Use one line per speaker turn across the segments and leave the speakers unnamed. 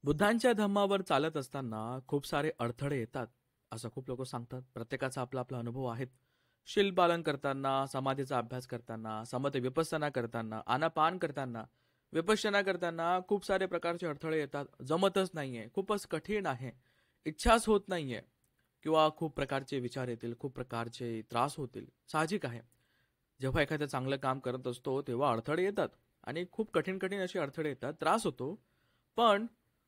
बुद्धांच्या धम्मावर चालत असताना खूप सारे अडथळे येतात, असं खूप लोक सांगतात. प्रत्येकाचा आपला आपला अनुभव आहेत. शील पालन करताना, समाधीचा अभ्यास करताना, समत विपස්සना करताना, आनापान करताना, विपश्यना करताना खूप सारे प्रकारचे अडथळे येतात. जमतच नाहीये, खूपच कठीण आहे, इच्छाच होत नाहीये, किंवा खूप प्रकारचे विचार येतील, खूप प्रकारचे त्रास होतील. साहजिक आहे. जेव्हा एखादं चांगलं काम करत असतो तेव्हा अडथळे येतात आणि खूप कठीण कठीण असे अडथळे येतात, त्रास होतो. पण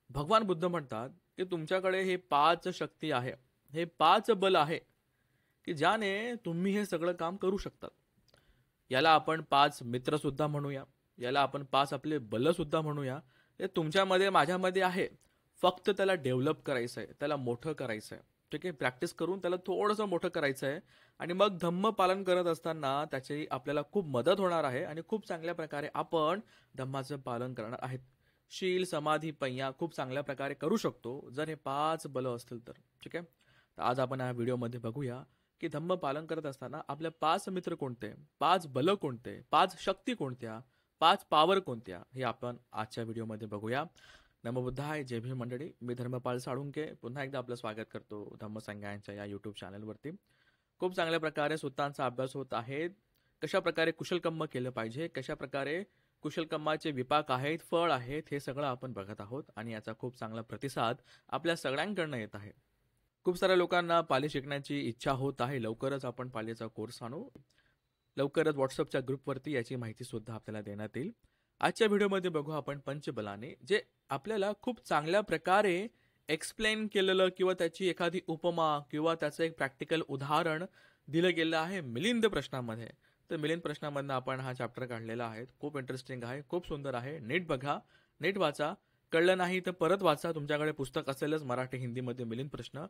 भगवान बुद्ध म्हणतात की तुमच्याकडे हे 5 शक्ती आहे, हे 5 बल आहे की ज्याने तुम्ही हे सगळं काम करू शकतात. याला आपण 5 मित्र सुद्धा म्हणूया, याला आपण 5 आपले बल सुद्धा म्हणूया. ते तुमच्यामध्ये माझ्यामध्ये आहे, फक्त त्याला डेव्हलप करायचं आहे, त्याला मोठं करायचं आहे. ठीक आहे, प्रॅक्टिस करून त्याला थोडंसं मोठं करायचं आहे. आणि मग धम्म पालन करत असताना त्याची आपल्याला खूप मदत होणार आहे आणि खूप चांगल्या प्रकारे आपण धम्माचं पालन करणार आहेत. शील समाधी पय्या खूप चांगल्या प्रकारे करू शकतो जर हे 5 बल असतील तर. ठीक आहे, तर आज आपण या व्हिडिओमध्ये बघूया की धम्म पालन करत असताना आपले 5 मित्र कोणते, 5 बल कोणते, 5 शक्ती कोणत्या, 5 पावर कोणत्या, हे आपण आजच्या व्हिडिओमध्ये बघूया. नमो बुद्धाय. जय भीम मंडळी. मी धर्मपाल साळुंके पुन्हा एकदा आपलं स्वागत करतो धम्मसंज्ञांच्या या यूट्यूब चॅनलवरती. खूप चांगल्या प्रकारे सूत्रांचा अभ्यास होत आहे. कशा प्रकारे कुशलकर्म केलं पाहिजे, कशा प्रकारे कुशलकर्माचे विपाक आहेत, फळ आहेत, हे सगळं आपण बघत आहोत आणि याचा खूप चांगला प्रतिसाद आपल्या सगळ्यांकडनं येत आहे. खूप साऱ्या लोकांना पाली शिकण्याची इच्छा होत आहे. लवकरच आपण पालीचा कोर्स आणू. लवकरच व्हॉट्सअपच्या ग्रुपवरती याची माहिती सुद्धा आपल्याला देण्यात येईल. आजच्या व्हिडिओमध्ये बघू आपण पंचबलाने, जे आपल्याला खूप चांगल्या प्रकारे एक्सप्लेन केलेलं किंवा त्याची एखादी उपमा किंवा त्याचं एक प्रॅक्टिकल उदाहरण दिलं गेलं आहे मिलिंद प्रश्नामध्ये. तर मिलिंद प्रश्नामधनं आपण हा चॅप्टर काढलेला आहे. खूप इंटरेस्टिंग आहे, खूप सुंदर आहे. नीट बघा, नीट वाचा. कळलं नाही तर परत वाचा, तुमच्याकडे पुस्तक असेलच मराठी हिंदीमध्ये मिलिंद प्रश्न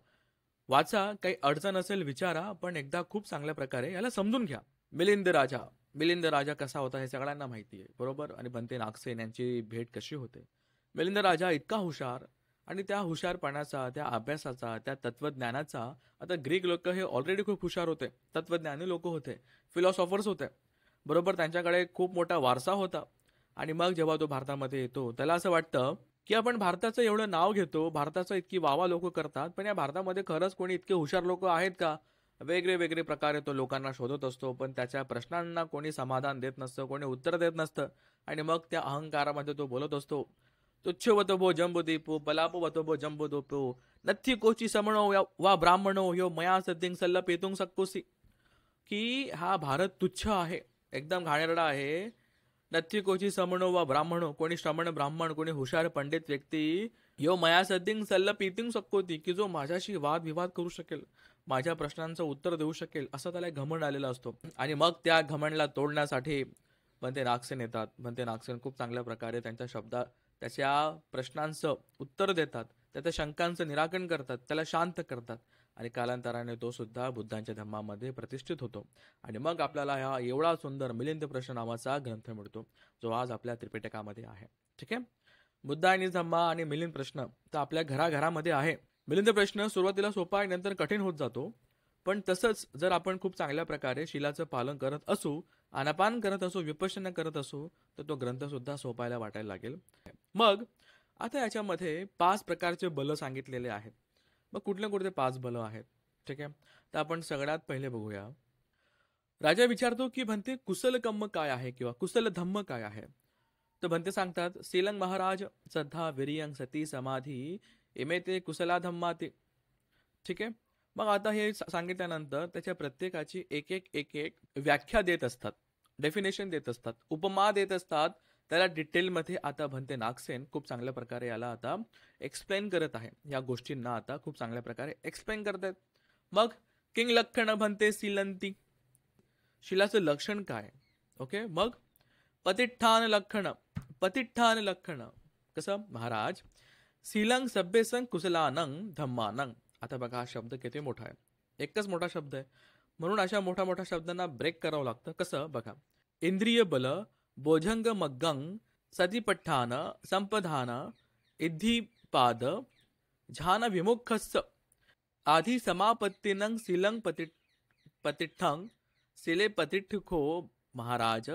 वाचा. काही अडचण असेल विचारा, पण एकदा खूप चांगल्या प्रकारे याला समजून घ्या. मिलिंद राजा, मिलिंद राजा कसा होता हे सगळ्यांना माहिती आहे, बरोबर. आणि बनते नागसेन यांची भेट कशी होते. मिलिंद राजा इतका हुशार, आणि त्या हुशारपणाचा, त्या अभ्यासाचा, त्या तत्वज्ञानाचा, आता ग्रीक लोक हे ऑलरेडी खूप हुशार होते, तत्वज्ञानी लोक होते, फिलॉसॉफर्स होते, बरोबर. त्यांच्याकडे खूप मोठा वारसा होता. आणि मग जेव्हा तो भारतामध्ये येतो त्याला असं वाटतं की आपण भारताचं एवढं नाव घेतो, भारताचं इतकी वावा लोक करतात, पण या भारतामध्ये खरंच कोणी इतके हुशार लोक आहेत का. वेगळे वेगळे प्रकारे तो लोकांना शोधत असतो, पण त्याच्या प्रश्नांना कोणी समाधान देत नसतं, कोणी उत्तर देत नसतं. आणि मग त्या अहंकारामध्ये तो बोलत असतो, तुच्छवतो भो जंबुदीपो पलापवतो भो जंबुदोपो नथी कोची समणो वा ब्राह्मणो यो मया सद्दिंग सल्ल पेतुंग सक्कोसी. की हा भारत तुच्छ आहे, एकदम घाणेरडा आहे. नथी कोची समणो वा ब्राह्मणो, कोणी श्रमण ब्राह्मण, कोणी हुशार पंडित व्यक्ती, यो मया सद्दिंग सल्ल पेतुंग सक्कोती, की जो माझ्याशी वादविवाद करू शकेल, माझ्या प्रश्नांचं उत्तर देऊ शकेल, असं त्याला घमंड आलेला असतो. आणि मग त्या घमंडला तोडण्यासाठी बनते नागसेन येतात. बनते नागसेन खूप चांगल्या प्रकारे त्यांच्या त्याच्या प्रश्नांचं उत्तर देतात, त्याच्या शंकांचं निराकरण करतात, त्याला शांत करतात. आणि कालांतराने तो सुद्धा बुद्धांच्या धम्मामध्ये प्रतिष्ठित होतो. आणि मग आपल्याला हा एवढा सुंदर मिलिंद प्रश्न नावाचा ग्रंथ मिळतो, जो आज आपल्या त्रिपिटकामध्ये आहे. ठीक आहे, बुद्ध आणि धम्मा आणि मिलिंद प्रश्न तर आपल्या घराघरामध्ये आहे. मिलिंद प्रश्न सुरुवातीला सोपा आहे, नंतर कठीण होत जातो. पण तसंच जर आपण खूप चांगल्या प्रकारे शिलाचं पालन करत असू, आनापान करत असू, विपश्यना करत असू, तर तो ग्रंथ सुद्धा सोपायला वाटायला लागेल. मग आता याच्यामध्ये 5 प्रकारचे बल सांगितलेले आहेत. मग कुठले कुठले 5 बल आहेत, ठीक आहे. तर आपण सगळ्यात पहिले बघूया. राजा विचारतो की भंते कुशल कर्म काय आहे किंवा कुशल धम्म काय आहे. तर भंते सांगतात, सेलंग महाराज श्रद्धा वीर्यं सती समाधी इमे ते कुशला धम्माते. ठीक आहे. मग आता हे सांगितल्यानंतर त्याच्या प्रत्येकाची एक एक एक एक व्याख्या देत असतात, डेफिनेशन देत असतात, उपमा देत असतात. त्याला डिटेलमध्ये आता भंते नागसेन खूप चांगल्या प्रकारे याला आता एक्सप्लेन करत आहे. या गोष्टींना आता खूप चांगल्या प्रकारे एक्सप्लेन करत आहेत. मग किंग लक्षण भंते शिलंती, शिलाचं लक्षण काय. ओके. मग पतिष्ठान लक्षण, पतिष्ठान लक्षण कसं महाराज, शिलंग सभ्यसंग कुशलानंग धम्मानंग. आता बघा हा शब्द किती मोठा आहे, एकच मोठा शब्द आहे, म्हणून अशा मोठ्या मोठ्या शब्दांना ब्रेक करावं लागतं. कसं बघा, इंद्रिय बल बोझंग मग्गंग सतीपठ्ठान संपधान इद्धिपाद झान विमुखस्य आधी समापत्तीनं शिलंग पतिठ्ठंग शिले पतिठ्ठो महाराज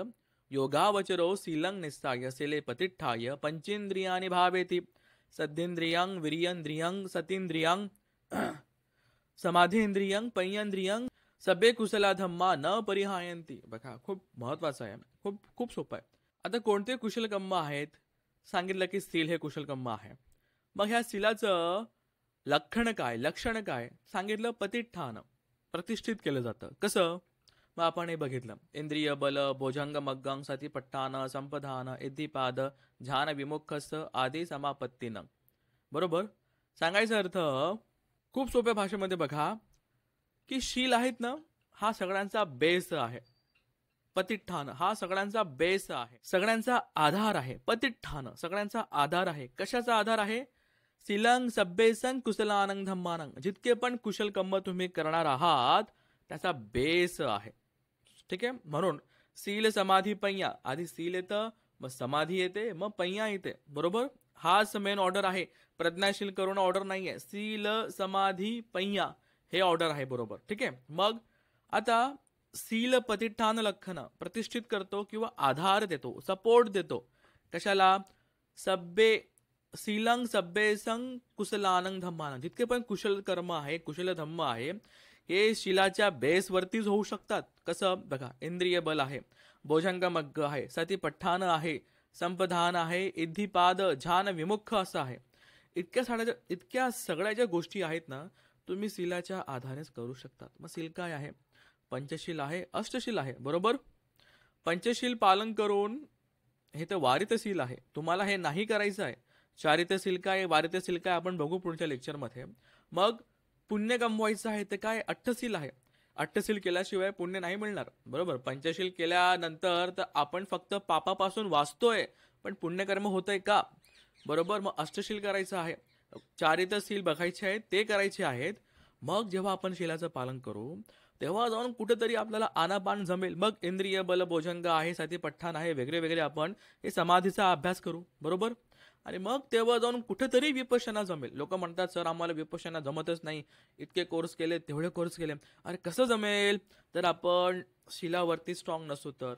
योगावचरो शिलंग निस्साय शिले पतिठ्ठाय पंचेंद्रियानि भावेति. सद्धेंद्रियं वीर्येंद्रियं सतींद्रियं समाधींद्रियं पय्येंद्रियं सब्बे कुशला धम्मा न परिहायंती. बघा, खूप महत्वाचं आहे, खूप खूप सोपं आहे. आता कोणते कुशल कर्म आहेत? सांगितलं की सील हे कुशल कर्म आहे. मग ह्या सीलाचं लक्षण काय, लक्षण काय? सांगितलं प्रतिष्ठान, प्रतिष्ठित केलं जातं. कसं? मग आपण हे बघितलं, इंद्रिय बल भोजंग मग्गंग सतीपट्टान संपदान इद्धिपाद ध्यान विमुखस आदी समापत्तीनं. बरोबर. सांगायचा अर्थ खूप सोप्या भाषेमध्ये बघा की शील आहेत ना, हा सगळ्यांचा बेस आहे. प्रतिष्ठान हा सगळ्यांचा बेस आहे, सगळ्यांचा आधार आहे. प्रतिष्ठान सगळ्यांचा आधार आहे. कशाचा आधार आहे? सीलं सब्बेसं कुशलानं धम्मानं. जितके पण कुशल कर्म तुम्ही करणार आहात त्याचा बेस आहे. ठीक आहे. म्हणून सील समाधी पय्या, आधी सील येतं, मग समाधी येते, मग पय्या येते. बरोबर. हाच मेन ऑर्डर आहे. प्रज्ञाशील करुणा ऑर्डर नाहीये. सील समाधी पय्या हे ऑर्डर आहे. बरोबर. ठीक आहे. मग आता सील प्रतिष्ठान लक्षण प्रतिष्ठित करतो किंवा आधार देतो, सपोर्ट देतो. कशाला? सब्बे सीलं सब्बेसं कुशलानं धम्मानं. जितके पण कुशल कर्म आहे, कुशल धम्म आहे, हे शिलाच्या बेसवरतीच होऊ शकतात. कसं? बघा, इंद्रिय बल आहे, भोजंग मग्ग आहे, सतीपट्ठान आहे, संपदान आहे, इद्धिपाद ध्यान विमुख असं आहे. इतक्या सगळ्या ज्या गोष्टी आहेत ना, तुम्ही सीलाच्या आधारेच करू शकतात. मग सील काय आहे? पंचशील आहे, अष्टशील आहे. बरोबर. पंचशील पालन करून हे तर वारितशील आहे. तुम्हाला हे नाही करायचं आहे. चारितशील काय, वारितशील काय आपण बघू पुढच्या लेक्चरमध्ये. मग पुण्य कमवायचं आहे ते काय? अष्टशील आहे. अष्टशील केल्याशिवाय पुण्य नाही मिळणार. बरोबर. पंचशील केल्यानंतर तर आपण फक्त पापापासून वाचतोय, पण पुण्यकर्म होतंय का? बरोबर. मग अष्टशील करायचं आहे, चारितशील बघायचे आहेत, ते करायचे आहेत. मग जेव्हा आपण शिलाचं पालन करू तेव्हा जाऊन कुठेतरी आपल्याला आनापान जमेल. मग इंद्रिय बल भोजंग आहे, सतीपट्ठान आहे, वेगळे वेगळे आपण हे समाधीचा अभ्यास करू. बरोबर. आणि मग तेव्हा जाऊन कुठेतरी विपश्यना जमेल. लोक म्हणतात सर आम्हाला विपश्यना जमतच नाही, इतके कोर्स केले, तेवढे कोर्स केले. अरे कसं जमेल? तर आपण शिलावरती स्ट्रॉंग नसू तर,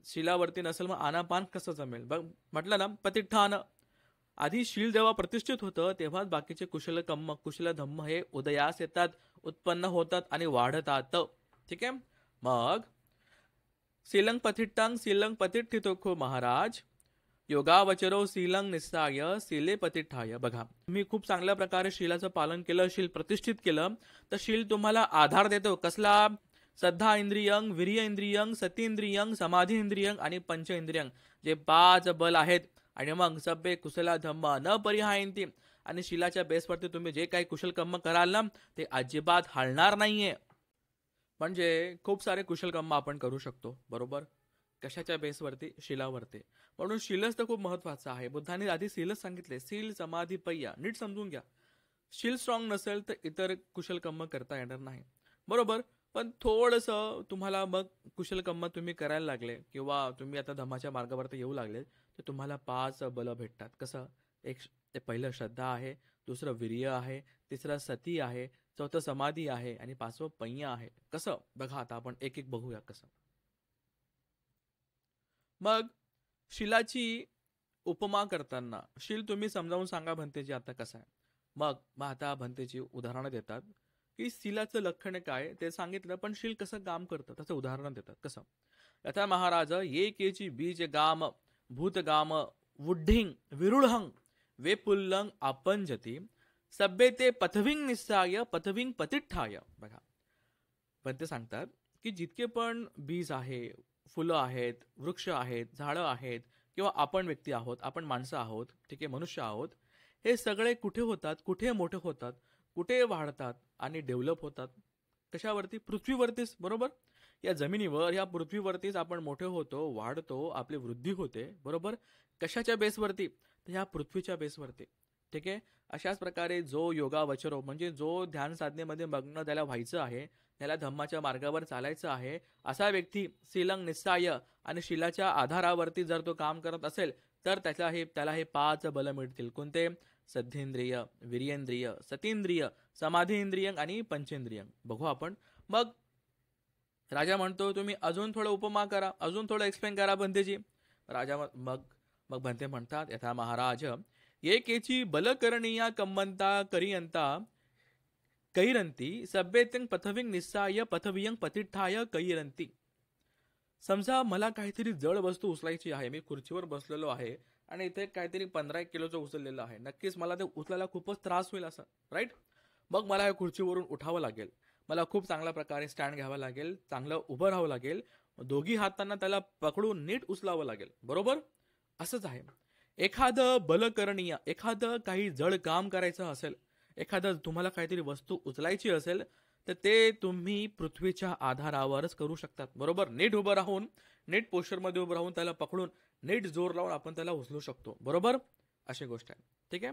शिलावरती नसेल मग आनापान कसं जमेल? बघ, म्हटलं ना प्रतिष्ठान. आधी शील जेव्हा प्रतिष्ठित होतं तेव्हाच बाकीचे कुशल कर्म, कुशल धम्म हे उदयास येतात, उत्पन्न होतात आणि वाढतात. ठीक आहे. मग सीलं प्रतिष्ठां सीलं प्रतिष्ठितो खो महाराज योगावचरो सीलं निस्साय सीले प्रतिष्ठाय. बघा, तुम्ही खूप चांगल्या प्रकारे शीलाचं पालन केलं, शील प्रतिष्ठित केलं, तर शील तुम्हाला आधार देतो. कसला? श्रद्धा इंद्रियं वीर्य इंद्रियं सती इंद्रियं समाधी इंद्रियं आणि पंच इंद्रियं, जे 5 बल आहेत. आणि मग सब्बे कुशला धम्म न परिहायंती. आणि शिलाच्या बेसवरती तुम्ही जे काही कुशल कर्म कराल ना, ते अजिबात हलणार नाहीये. म्हणजे खूप सारे कुशल कर्म आपण करू शकतो. बरोबर. कशाच्या बेसवरती? शिलावरती. म्हणून शीलच तर खूप महत्वाचं आहे. बुद्धांनी आधी सीलच सांगितले. सील समाधी पय्या. नीट समजून घ्या. शील स्ट्रॉंग नसेल तर इतर कुशल कर्म करता येणार नाही. बरोबर. पण थोडंसं तुम्हाला मग कुशल कर्म तुम्ही करायला लागले किंवा तुम्ही आता धम्माच्या मार्गावरती येऊ लागले तर तुम्हाला 5 बल भेटतात. कसं? एक ते पहिलं श्रद्धा आहे, दुसरं वीर्य आहे, तिसरं सती आहे, चौथं समाधी आहे आणि 5वं पय्या आहे. कसं? बघा, आता आपण एक एक बघूया कसं. मग शिलाची उपमा करताना शील तुम्ही समजावून सांगा भंतेजी आता कसं आहे. मग आता भंतेजी उदाहरणं देतात की शिलाचं लक्षण काय ते सांगितलं, पण शील कसं काम करतं त्याचं उदाहरण देतात. कसं? यथा महाराज ये केची बीज गाम भूतगाम वुड्ढिंग विरुळहं वेपुल्लं आपंजती सब्बे ते पथविंग निस्साय पथविंग प्रतिष्ठाय. बघा, पण ते सांगतात की जितके पण बीज आहे, फुलं आहेत, वृक्ष आहेत, झाडं आहेत किंवा आपण व्यक्ती आहोत, आपण माणसं आहोत, ठीक आहे, मनुष्य आहोत, हे सगळे कुठे होतात, कुठे मोठे होतात, कुठे वाढतात आणि डेव्हलप होतात? कशावरती? पृथ्वीवरतीच. बरोबर. या जमिनीवर, या पृथ्वीवरतीच आपण मोठे होतो, वाढतो, आपली वृद्धी होते. बरोबर. कशाच्या बेसवरती? तर ह्या पृथ्वीच्या बेसवरती. ठीक आहे. अशाच प्रकारे जो योगावचरो म्हणजे जो ध्यान साधनेमध्ये मग्न त्याला व्हायचं आहे, त्याला धम्माच्या मार्गावर चालायचं आहे, असा व्यक्ती सीलं निस्साय आणि शिलाच्या आधारावरती जर तो काम करत असेल तर त्याला हे 5 बल मिळतील. कोणते? सद्धेंद्रिय, वीर्येंद्रिय, सतींद्रिय, समाधी इंद्रिय आणि पंचेंद्रिय. बघू आपण. मग राजा म्हणतो तुम्ही अजून थोडं उपमा करा, अजून थोडं एक्सप्लेन करा भंतेजी. राजा मग मग भंते म्हणतात, यथा महाराज ये केची बलकरणीया कम्मंता करियंता कैरंती सभ्येत्यंग पथविंग निस्साय पथवियंग पतिष्ठाय कैरंती. समजा मला काहीतरी जड वस्तू उचलायची आहे, मी खुर्चीवर बसलेलो आहे आणि इथे काहीतरी 15 किलोचं उचललेलं आहे. नक्कीच मला ते उचलायला खूपच त्रास होईल असं, राईट? मग मला या खुर्चीवरून उठावं लागेल, मला खूप चांगल्या प्रकारे स्टँड घ्यावं लागेल, चांगलं उभं राहावं लागेल, दोघी हातांना त्याला पकडून नीट उचलावं लागेल, बरोबर? असंच आहे. एखादं बलकरणीय, एखादं काही जड काम करायचं असेल, एखादं तुम्हाला काहीतरी वस्तू उचलायची असेल, तर ते तुम्ही पृथ्वीच्या आधारावरच करू शकतात, बरोबर? नीट उभं राहून, नीट पोश्चरमध्ये उभं राहून त्याला पकडून नीट जोर लावून आपण त्याला उचलू शकतो, बरोबर? अशी गोष्ट आहे, ठीक आहे?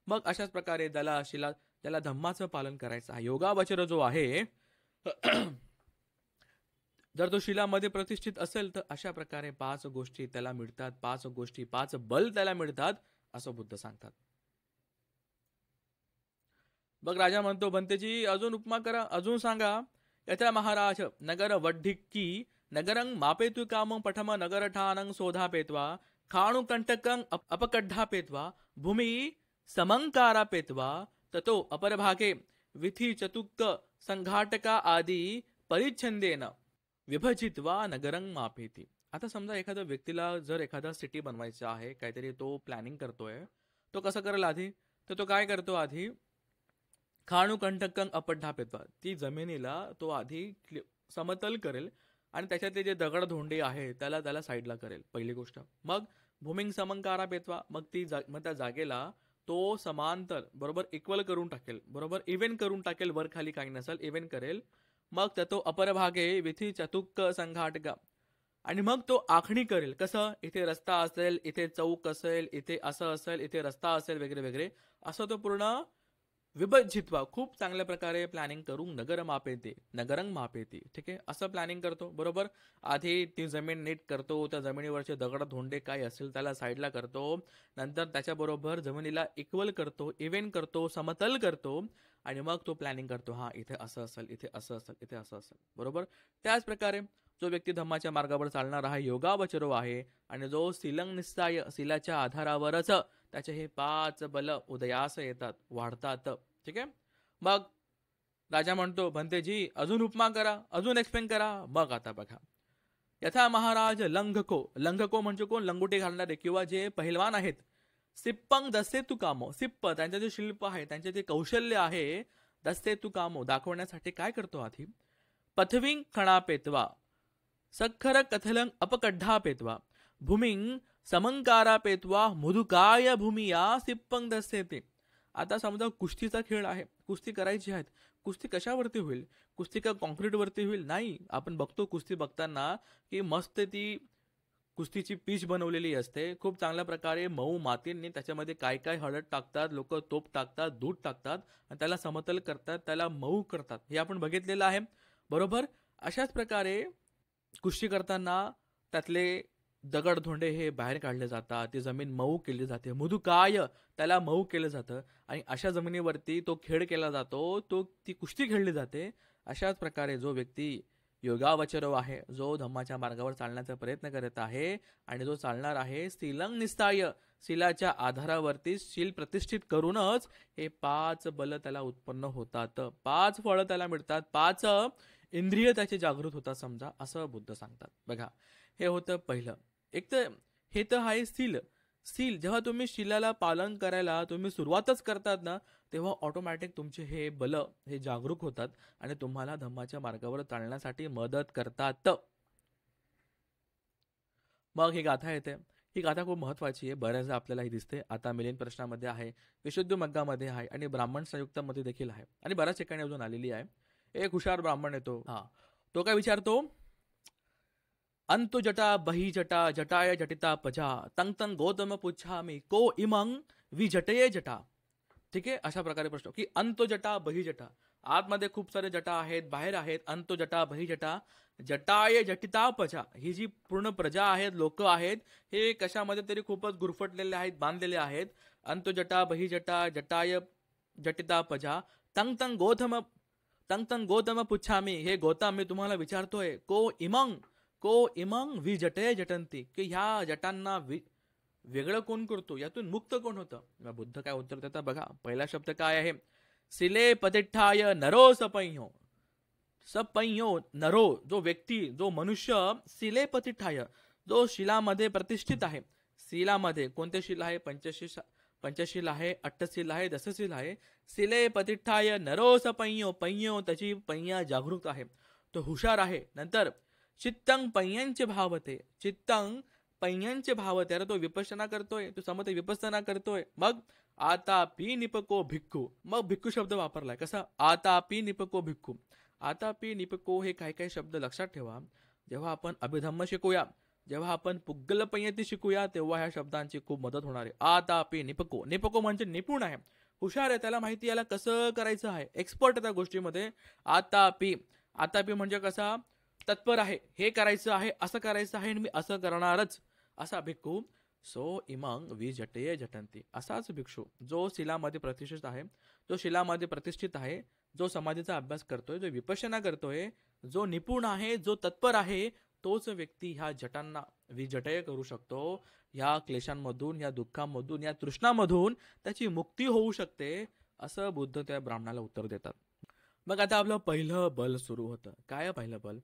मग अशाच प्रकारे त्याला धम्माचं पालन करायचं आहे. योगावचर जो आहे जर तो शिलामध्ये प्रतिष्ठित असेल तर अशा प्रकारे 5 गोष्टी त्याला मिळतात, 5 गोष्टी, 5 बल त्याला मिळतात असं बुद्ध सांगतात. मग राजा म्हणतो, भंतेजी अजून उपमा करा, अजून सांगा. यथा महाराज नगर वड्ढिक्की नगरं मापेतु कामं पठम नगर ठानं शोधा पेत्वा खाणु कंटकं अपकड्ढा पेत्वा भूमी समंकारा पेत्वा ततो अपरभागे विथी चतुक्क संघाटका आदी परिच्छंदेन विभजित्वा नगरं मापेती. आता समजा एखाद्या व्यक्तीला जर एखादा सिटी बनवायचा आहे, काहीतरी तो प्लॅनिंग करतोय, तो कसं करेल आधी? तर तो काय करतो आधी? खाणू कंटकं अपड्ढा पेत्वा, ती जमिनीला तो आधी समतल करेल आणि त्याच्यातले जे दगड धोंडे आहे त्याला साईडला करेल, पहिली गोष्ट. मग भूमिंग समंकारा पेत्वा, मग त्या जागेला तो समांतर बरोबर इक्वल करून टाकेल, बरोबर इव्हन करून टाकेल, वर खाली काही नसेल, इव्हन करेल. मग तो अपरभागे विथी चतुक्क संघाटका, आणि मग तो आखणी करेल. कसं? इथे रस्ता असेल, इथे चौक असेल, इथे असं असेल, इथे रस्ता असेल, वगैरे वगैरे असं तो पूर्ण विभजित्वा खूप चांगल्या प्रकारे प्लॅनिंग करून नगरंग मापेती, ठीक आहे? असं प्लॅनिंग करतो, बरोबर? आधी ती जमीन नीट करतो, त्या जमिनीवरचे दगड धोंडे काय असेल त्याला साईडला करतो, नंतर त्याच्याबरोबर जमिनीला इक्वल करतो, इव्हन करतो, समतल करतो, आणि मग तो प्लॅनिंग करतो, हा इथे असं असेल, इथे असं असेल, इथे असं असेल, बरोबर? त्याच प्रकारे जो व्यक्ती धम्माच्या मार्गावर चालणार आहे, योगावचरो आहे, आणि जो शीलं निस्साय, शीलाच्या आधारावरच त्याचे हे 5 बल उदयास येतात, वाढतात, ठीक आहे? मग राजा म्हणतो, भंतेजी अजून उपमा करा, अजून एक्सप्लेन करा. मग आता बघा, यथा महाराज लंघको म्हणजे कोण? लंगोटी घालणारे किंवा जे पहिलवान आहेत. सिप्पंग दस्ते तू कामो, सिप्प त्यांचे जे शिल्प आहे, त्यांचे जे कौशल्य आहे, दस्ते तू कामो दाखवण्यासाठी काय करतो आधी? पथविंग खणा पेतवा सखर कथलं अपकड्ढा पेत्वा भूमिंग समंकारा पेत्वा मुदुकाय भूमिया सिप्पंग दस्ते. आता समजा कुस्तीचा खेळ आहे, कुस्ती करायची आहे, कुस्ती कशावरती होईल? कुस्ती का कॉन्क्रीटवरती होईल? नाही. आपण बघतो कुस्ती बघताना की मस्त ती कुस्तीची पीच बनवलेली असते, खूप चांगल्या प्रकारे मऊ मातींनी त्याच्यामध्ये काय काय हळद टाकतात, लोक तोप टाकतात, दूध टाकतात आणि त्याला समतल करतात, त्याला मऊ करतात, हे आपण बघितलेलं आहे, बरोबर? अशाच प्रकारे कुस्ती करताना त्यातले दगड धोंडे हे बाहेर काढले जातात, ती जमीन मऊ केली जाते, मृदुकाय त्याला मऊ केलं जातं, आणि अशा जमिनीवरती तो खेळ केला जातो, ती कुस्ती खेळली जाते. अशाच प्रकारे जो व्यक्ती योगावचरो आहे, जो धम्माच्या मार्गावर चालण्याचा प्रयत्न करत आहे आणि जो चालणार आहे शीलं निस्ताय, शीलाच्या आधारावरती शील प्रतिष्ठित करूनच हे 5 बल त्याला उत्पन्न होतात, 5 फळं त्याला मिळतात, 5 इंद्रिय त्याचे जागृत होतात, समजा, असं बुद्ध सांगतात. बघा, हे होतं पहिलं. एक तर हे तर आहे शील. जेव्हा तुम्ही शीलाला पालन करायला तुम्ही सुरुवातच करतात ना, तेव्हा ऑटोमॅटिक तुमचे हे बल हे जागरूक होतात आणि तुम्हाला धम्माच्या मार्गावर चालण्यासाठी मदत करतात. मग ही गाथा येते. ही गाथा खूप महत्वाची आहे, बऱ्याचदा आपल्याला ही दिसते. आता मिलिंद प्रश्नामध्ये आहे, विशुद्ध मग्गामध्ये आहे, आणि ब्राह्मण संयुक्तामध्ये देखील आहे, आणि बऱ्याच ठिकाणी अजून आलेली आहे. एक हुशार ब्राह्मण येतो, तो काय विचारतो? अंतु जटा बही जटा जटाय जटिता पजा तंग तंग गौतम पुच्छामी को इमंग विजटये जटा. ठीक आहे? अशा प्रकारे प्रश्न की अंतो जटा बही जटा, आतमध्ये खूप सारे जटा आहेत, बाहेर आहेत, अंतो जटा बही जटा जटाय जटिता पजा, ही जी पूर्ण प्रजा आहेत, लोक आहेत, हे कशामध्ये तरी खूपच गुरफटलेले आहेत, बांधलेले आहेत. अंतो जटा बही जटा जटाय जटिता पजा तंग तंग गौतम पुच्छामी, हे गौतम मी तुम्हाला विचारतोय, को इमंग विजटय जटंती, की ह्या जटांना वेगळं कोण करतो, यातून मुक्त कोण होतं? मग बुद्ध काय उत्तर देतात बघा. पहिला शब्द काय आहे? सिले पतिष्ठाय नरो सपंयो. सपंयो नरो, जो व्यक्ती, जो मनुष्य, सिले पतिष्ठाय, जो शिलामध्ये प्रतिष्ठित आहे. शिलामध्ये कोणते शिल आहे? पंचशील आहे, अट्टशील आहे, दशशील आहे. सिले पतिष्ठाय नरो सपंयो, पय्यो त्याची पय्या जागृत आहे, तो हुशार आहे. नंतर चित्तंग पय्यांचे भावते, चित्तंग पय्यांचे भावते, अरे तो विपස්සना करतोय, तो समते विपස්සना करतोय. मग आतापी निपको भिक्खू, मग भिक्खू शब्द वापरलाय. कसा? आतापी निपको भिक्खू. आतापी निपको हे काही काही शब्द लक्षात ठेवा. जेव्हा आपण अभिधम्म शिकूया, जेव्हा आपण पुग्गल पय्यती शिकूया, तेव्हा ह्या शब्दांची खूप मदत होणार आहे. आतापी निपको, निपको म्हणजे निपुण आहे, हुशार आहे, त्याला माहिती याला कसं करायचं आहे, एक्सपर्ट आहे त्या गोष्टीमध्ये. आतापी, आतापी म्हणजे कसा? तत्पर आहे, हे करायचं आहे, असं करायचं आहे, मी असं करणारच, असा भिक्खू. सो इमंग विजटये झटंती, असाच भिक्षू जो शिलामध्ये प्रतिष्ठित आहे, जो शिलामध्ये प्रतिष्ठित आहे, जो समाधीचा अभ्यास करतोय, जो विपश्यना करतोय, जो निपुण आहे, जो तत्पर आहे, तोच व्यक्ती ह्या जटांना विजटय करू शकतो. ह्या क्लेशांमधून, ह्या दुःखांमधून, या तृष्णामधून त्याची मुक्ती होऊ शकते, असं बुद्ध त्या ब्राह्मणाला उत्तर देतात. मग आता आपलं पहिलं बल सुरू होतं. काय पहिलं बल?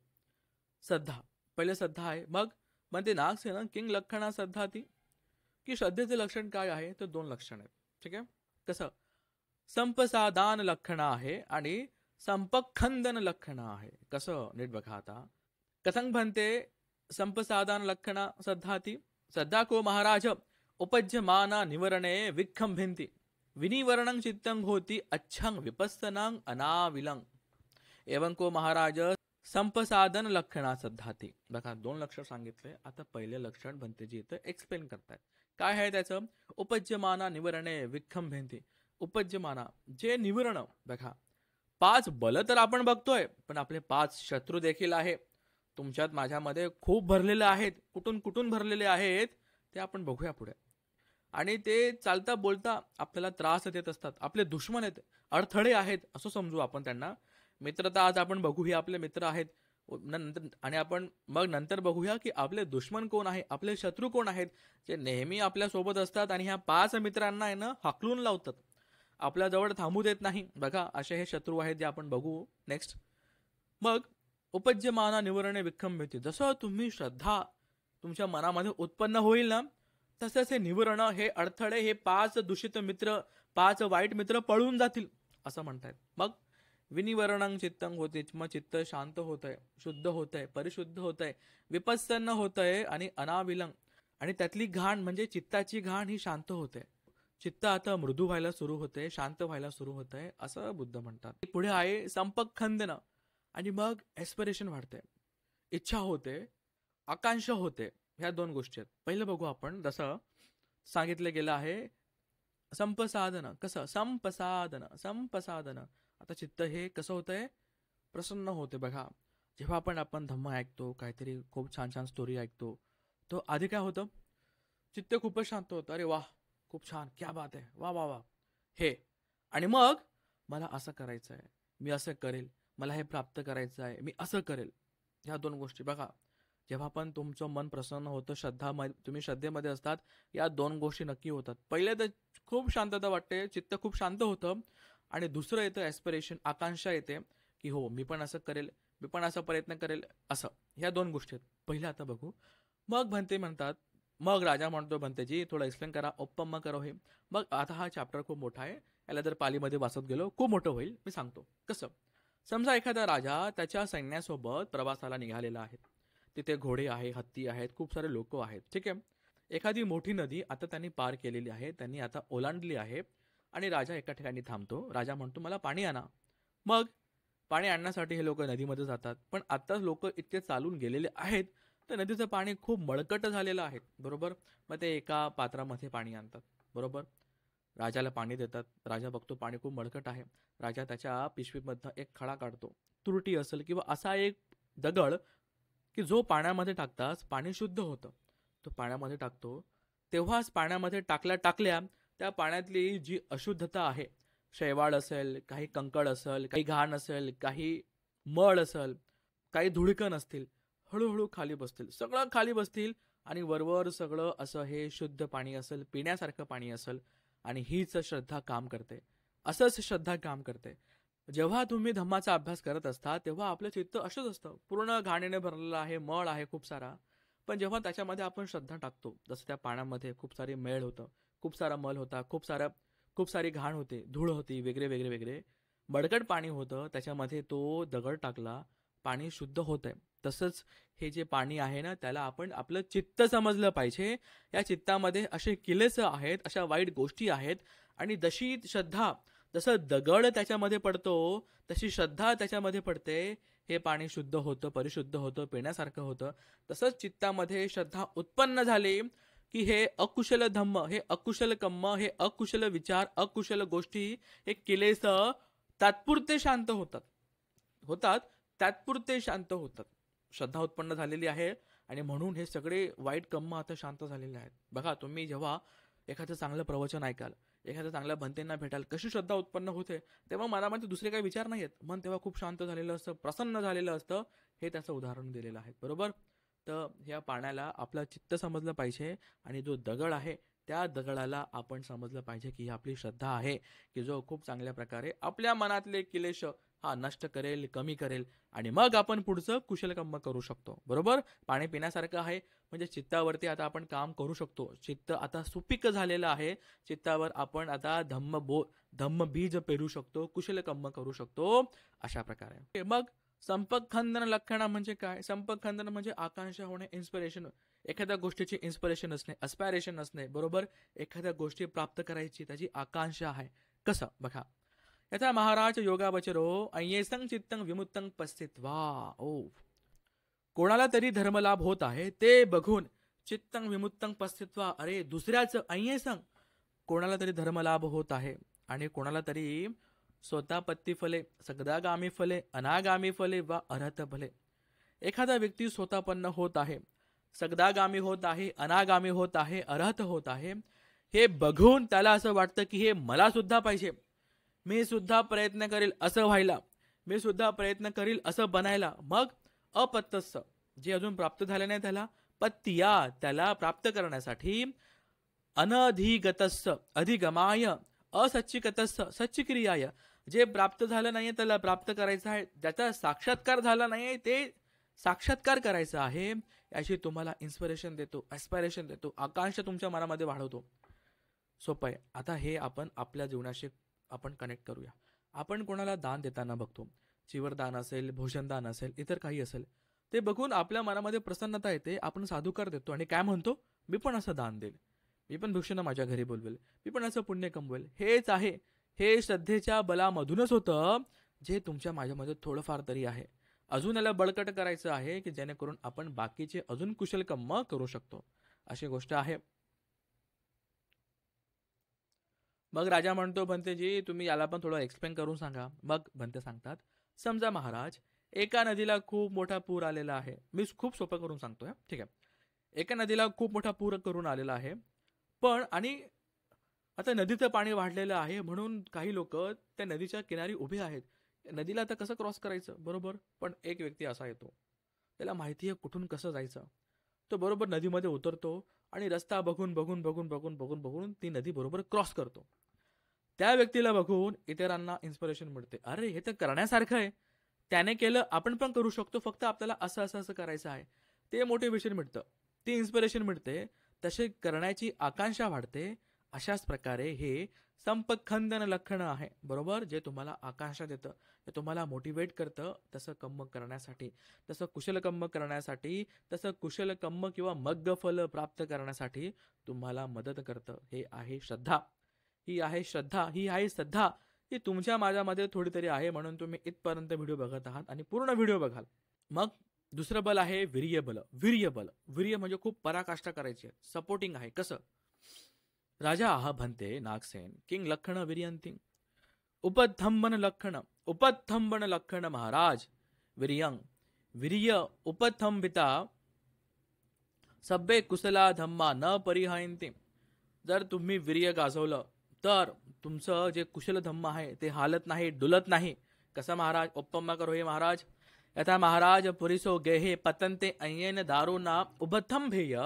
श्रद्धा. पहिले श्रद्धा आहे. मग म्हणते नागसेन किंग लक्षणा श्रद्धा ती, की श्रद्धेचे लक्षण काय आहे? तर 2 लक्षण आहेत. ठीक आहे. कसं? संपसादान लक्षण आहे आणि संपखंदन लक्षण आहे. कसं? नीट बघा आता. कथं भन्ते संपसादान लक्षणा श्रद्धा ती, श्रद्धा को महाराज उपज्यमाना निवरणे विखंभिंती, विनिवरणं चित्तं होती अच्छंग विपස්සनांग अनाविलंग, एवं को महाराज संपसाधन लक्षणा श्रद्धाती. बघा 2 लक्षण सांगितले. आता पहिले लक्षण भंतेजी इथं एक्सप्लेन करतायत. काय आहे त्याचं? उपज्यमाना निवरणे विखंभिंती. उपज्यमाना जे निवरण, बघा 5 बल तर आपण बघतोय, पण आपले 5 शत्रू देखील आहे. तुमच्यात माझ्यामध्ये खूप भरलेले आहेत. कुठून कुठून भरलेले आहेत ते आपण बघूया पुढे. आणि ते चालता बोलता आपल्याला त्रास देत असतात. आपले दुश्मन आहेत, अडथळे आहेत, असं समजू आपण त्यांना. मित्र तर आज आपण बघू, हे आपले मित्र आहेत. नंतर आणि आपण मग नंतर बघूया की आपले दुश्मन कोण आहे, आपले शत्रू कोण आहेत, जे नेहमी आपल्या सोबत असतात आणि ह्या 5 मित्रांना आहे ना हाकलून लावतात, आपल्या जवळ थांबू देत नाही. बघा असे हे शत्रू आहेत जे आपण बघू नेक्स्ट. मग उपज्यमाना निवरणे विखंभिती, जसं तुम्ही श्रद्धा तुमच्या मनामध्ये उत्पन्न होईल ना, तसंच हे निवरण, हे अडथळे, हे 5 दूषित मित्र, 5 वाईट मित्र पळून जातील, असं म्हणतायत. मग विनिवरणं चित्तं होते, मग चित्त शांत होत आहे, शुद्ध होत आहे, परिशुद्ध होत आहे, विपස්සन्न होत आहे आणि अनाविलंग, आणि त्यातली घाण म्हणजे चित्ताची घाण ही शांत होते. चित्त आता मृदू व्हायला सुरू होते, शांत व्हायला सुरू होत आहे, असं बुद्ध म्हणतात. पुढे आहे संपखंदन, आणि मग एस्पिरेशन वाढते, इच्छा होते, आकांक्षा होते. ह्या 2 गोष्टी आहेत. पहिलं बघू आपण. जसं सांगितलं गेलं आहे संपसाधन. कसं? संपसाधन, संपसाधन. आता चित्त हे कसं होतंय? प्रसन्न होते. बघा जेव्हा आपण धम्म ऐकतो, काहीतरी खूप छान छान स्टोरी ऐकतो, तो आधी काय होतं? चित्त खूपच शांत होतं. अरे वाह, खूप छान, क्या बात आहे, वा वा वा, हे. आणि मग मला असं करायचं आहे, मी असं करेल, मला हे प्राप्त करायचं आहे, मी असं करेल. ह्या 2 गोष्टी बघा. जेव्हा पण तुमचं मन प्रसन्न होतं, तुम्ही श्रद्धेमध्ये असतात, या 2 गोष्टी नक्की होतात. पहिले तर खूप शांतता वाटते, चित्त खूप शांत होतं, आणि दुसरं येतं एस्पिरेशन, आकांक्षा येते की हो मी पण असं करेल, मी पण असा प्रयत्न करेल, असं. ह्या 2 गोष्टी आहेत. पहिलं आता बघू. मग भंते म्हणतात, मग राजा म्हणतो भंतेजी थोडं एक्सप्लेन करा, ओप्पम्मा करो हे. मग आता हा चॅप्टर खूप मोठा आहे, याला जर पालीमध्ये वाचत गेलो खूप मोठं होईल. मी सांगतो कसं. समजा एखादा राजा त्याच्या सैन्यासोबत प्रवासाला निघालेला आहे. तिथे घोडे आहे, हत्ती आहेत, खूप सारे लोक आहेत. ठीक आहे. एखादी मोठी नदी आता त्यांनी पार केलेली आहे, त्यांनी आता ओलांडली आहे, आणि राजा एका ठिकाणी थांबतो. राजा म्हणतो मला पाणी आणा. मग पाणी आणण्यासाठी हे लोक नदीमध्ये जातात. पण आत्ताच लोक इतके चालून गेलेले आहेत, तर नदीचं पाणी खूप मळकट झालेलं आहे, बरोबर. मग ते एका पात्रामध्ये पाणी आणतात, बरोबर. राजाला पाणी देतात. राजा बघतो पाणी खूप मळकट आहे. राजा त्याच्या पिशवीमधनं एक खडा काढतो, तुरटी असेल किंवा असा एक दगड की जो पाण्यामध्ये टाकताच पाणी शुद्ध होतं. तो पाण्यामध्ये टाकतो. तेव्हाच पाण्यामध्ये टाकल्या त्या पाण्यातली जी अशुद्धता आहे, शैवाळ असेल, काही कंकड असेल, काही घाण असेल, काही मळ असेल, काही धुळकण असतील, हळूहळू खाली बसतील, सगळं खाली बसतील, आणि वरवर सगळं असं हे शुद्ध पाणी असेल, पिण्यासारखं पाणी असेल आणि हीच श्रद्धा काम करते. असंच श्रद्धा काम करते. जेव्हा तुम्ही धम्माचा अभ्यास करत असता तेव्हा आपलं चित्त असंच असतं, पूर्ण घाणीने भरलेलं आहे, मळ आहे खूप सारा. पण जेव्हा त्याच्यामध्ये आपण श्रद्धा टाकतो, जसं त्या पाण्यामध्ये खूप सारी मेळ होतं, खूप सारा मल होता, खूप सारी घाण होते, धूळ होती, वेगळे वेगळे वेगळे बडगड पाणी होतं, त्याच्यामध्ये तो दगड टाकला, पाणी शुद्ध होतंय. तसंच हे जे पाणी आहे ना, त्याला आपण आपलं चित्त समजलं पाहिजे. या चित्तामध्ये असे किलेस आहेत, अशा वाईट गोष्टी आहेत आणि जशी श्रद्धा, जसं दगड त्याच्यामध्ये पडतो तशी श्रद्धा त्याच्यामध्ये पडते. हे पाणी शुद्ध होतं, परिशुद्ध होतं, पिण्यासारखं होतं. तसंच चित्तामध्ये श्रद्धा उत्पन्न झाली की हे अकुशल धम्म, हे अकुशल कर्म, हे अकुशल विचार, अकुशल गोष्टी, हे किलेस तात्पुरते शांत होतात. होतात तात्पुरते शांत होतात. श्रद्धा उत्पन्न झालेली आहे आणि म्हणून हे सगळे वाईट कर्म आता शांत झालेले आहेत. बघा, तुम्ही जेव्हा एखादं चांगलं प्रवचन ऐकाल, एखाद्या चांगल्या भंतेंना भेटाल, कशी श्रद्धा उत्पन्न होते, तेव्हा मनामध्ये दुसरे काही विचार नाही आहेत. मन तेव्हा खूप शांत झालेलं असतं, प्रसन्न झालेलं असतं. हे त्याचं उदाहरण दिलेलं आहे. बरोबर. तर ह्या पाण्याला आपलं चित्त समजलं पाहिजे आणि जो दगड आहे त्या दगडाला आपण समजलं पाहिजे की ही आपली श्रद्धा आहे, की जो खूप चांगल्या प्रकारे आपल्या मनातले क्लेश हा नष्ट करेल, कमी करेल आणि मग आपण पुढचं कुशलकर्म करू शकतो. बरोबर. पाणी पिण्यासारखं आहे, म्हणजे चित्तावरती आता आपण काम करू शकतो. चित्त आता सुपीक झालेलं आहे. चित्तावर आपण आता धम्म बीज पेरू शकतो, कुशलकर्म करू शकतो, अशा प्रकारे. मग संपर्क खंदन लक्षण म्हणजे काय? संपर्क खंदन म्हणजे आकांक्षा होणे, इन्स्पिरेशन. एखाद्या गोष्टीची इन्स्पिरेशन असणे, अस्पायरेशन असणे. बरोबर. एखाद्या गोष्टी प्राप्त करायची त्याची आकांक्षा आहे. कसं बघा, यथा महाराज योगावचरो अय्येसंग चित्तं विमुक्तं पस्थित्वा. ओ, कोणाला तरी धर्मलाभ होत आहे ते बघून चित्तं विमुक्तं पस्थित्वा, अरे दुसऱ्याचं अय्येसंग, कोणाला तरी धर्मलाभ होत आहे आणि कोणाला तरी स्वतःपत्ती फले, सगदागामी फले, अनागामी फले वा अर्हत फले. एखादा व्यक्ती स्वतःपन्न होत आहे, सगदागामी होत आहे, अनागामी होत आहे, अर्हत होत आहे. हे बघून त्याला असं वाटतं की हे मला सुद्धा पाहिजे, मी सुद्धा प्रयत्न करेल असं व्हायला, मी सुद्धा प्रयत्न करील असं बनायला. मग अपत्तस्स, जे अजून प्राप्त झाले नाही त्याला, पत्तिया, त्याला प्राप्त करण्यासाठी, अनधिगतस्स, अधिगमाय, असच्चिकतस्स, सच्चिक्रियाय, जे प्राप्त झालं नाहीये त्याला प्राप्त करायचं आहे, ज्याचा साक्षात्कार झाला नाहीये ते साक्षात्कार करायचा आहे. याची तुम्हाला इन्स्पिरेशन देतो, ॲस्पायरेशन देतो, आकांक्षा तुमच्या मनामध्ये वाढवतो. सोपं आहे. आता हे आपण आपल्या जीवनाशी आपण कनेक्ट करूया. आपण कोणाला दान देताना बघतो, चिवरदान असेल, भोजनदान असेल, इतर काही असेल, ते बघून आपल्या मनामध्ये प्रसन्नता येते. आपण साधुकार देतो आणि काय म्हणतो, मी पण असं दान देईल, मी पण भिक्षुकांना माझ्या घरी बोलवेल, मी पण असं पुण्य कमवेल. हेच आहे, हे श्रद्धेच्या बलामधूनच होतं, जे तुमच्या माझ्यामध्ये थोडंफार तरी आहे. अजून याला बळकट करायचं आहे की जेणेकरून आपण बाकीचे अजून कुशल कर्म करू शकतो, अशी गोष्ट आहे. मग राजा म्हणतो, भंतेजी तुम्ही याला पण थोडं एक्सप्लेन करून सांगा. मग भंते सांगतात, समजा महाराज, एका नदीला खूप मोठा पूर आलेला आहे. मी खूप सोपं करून सांगतोय, ठीक आहे. एका नदीला खूप मोठा पूर करून आलेला आहे, पण आणि आता नदीचं पाणी वाढलेलं आहे म्हणून काही लोक त्या नदीच्या किनारी उभे आहेत. नदीला आता कसं क्रॉस करायचं, बरोबर. पण एक व्यक्ती असा येतो, त्याला माहिती आहे कुठून कसं जायचं. तो बरोबर नदीमध्ये उतरतो आणि रस्ता बघून बघून बघून बघून बघून बघून ती नदी बरोबर क्रॉस करतो. त्या व्यक्तीला बघून इतरांना इन्स्पिरेशन मिळते, अरे हे तर करण्यासारखं आहे, त्याने केलं आपण पण करू शकतो, फक्त आपल्याला असं असं असं करायचं आहे. ते मोटिवेशन मिळतं, ती इन्स्पिरेशन मिळते, तसे करण्याची आकांक्षा वाढते. अशाच प्रकारे हे संपखंदन लक्षण आहे. बरोबर. जे तुम्हाला आकांक्षा देतं, ते तुम्हाला मोटिवेट करतं तसं कर्म करण्यासाठी, तसं कुशल कर्म करण्यासाठी, तसं कुशल कर्म किंवा मग्ग फल प्राप्त करण्यासाठी तुम्हाला मदत करतं. हे आहे श्रद्धा. ही आहे श्रद्धा, ही आहे श्रद्धा. ही तुमच्या माझ्यामध्ये थोडी तरी आहे म्हणून तुम्ही इथपर्यंत व्हिडिओ बघत आहात आणि पूर्ण व्हिडिओ बघाल. मग दुसरं बल आहे वीर्य बल. वीर्य बल, वीर्य म्हणजे खूप पराकाष्ठा करायची आहे, सपोर्टिंग आहे. कसं, राजा आह भंते नागसेन किंग लक्षण वीर्यंती उपथंबन लक्षण, उपथंबन लक्षण महाराज वीर्यं, वीर्य उपथंबिता सब्बे कुशला धम्मा न परिहयन्ति. जर तुम्ही वीर्य गाजवलं तर तुमचं जे कुशल धम्म आहे ते हालत नाही, डुलत नाही. कसं महाराज, उपमा करो हे महाराज. यथा महाराज पुरिसो गेहे पतंते अय्येन दारुना उभथंभेय